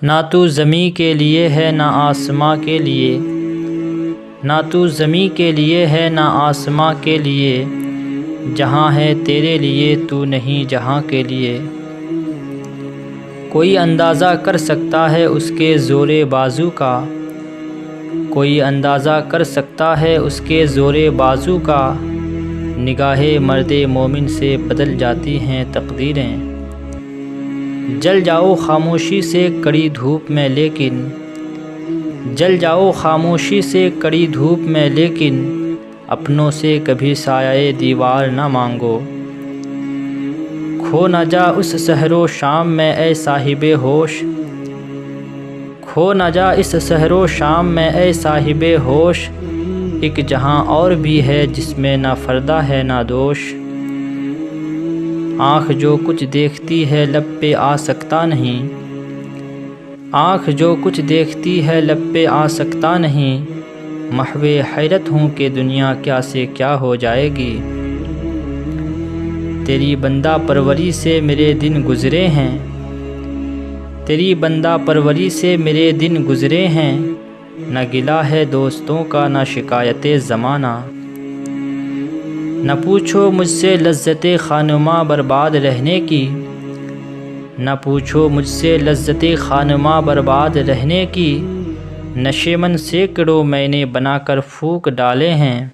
نہ تو زمیں کے لیے ہے نہ آسماں کے لیے، نہ تو زمیں کے لیے ہے نہ آسماں کے لیے، جہاں ہے تیرے لیے تو نہیں جہاں کے لیے۔ کوئی اندازہ کر سکتا ہے اس کے زور بازو کا، کوئی اندازہ کر سکتا ہے اس کے زور بازو کا، نگاہ مرد مومن سے بدل جاتی ہیں تقدیریں۔ جل جاؤ خاموشی سے کڑی دھوپ میں لیکن، جل جاؤ خاموشی سے کڑی دھوپ میں لیکن، اپنوں سے کبھی سایہ دیوار نہ مانگو۔ کھو نہ جا اس سحر و شام میں اے صاحب ہوش، کھو نہ جا اس سحر و شام میں اے صاحب ہوش، ایک جہاں اور بھی ہے جس میں نہ فردا ہے نہ دوش۔ آنکھ جو کچھ دیکھتی ہے لب پہ آ سکتا نہیں، آنکھ جو کچھ دیکھتی ہے لب پہ آ سکتا نہیں، محو حیرت ہوں کہ دنیا کیا سے کیا ہو جائے گی۔ تیری بندہ پروری سے میرے دن گزرے ہیں، تیری بندہ پروری سے میرے دن گزرے ہیں، نہ گلہ ہے دوستوں کا نہ شکایت زمانہ۔ نہ پوچھو مجھ سے لذت خانماں برباد رہنے کی، نہ پوچھو مجھ سے لذت خانماں برباد رہنے کی، نشے من سینکڑوں میں نے بنا کر پھونک ڈالے ہیں۔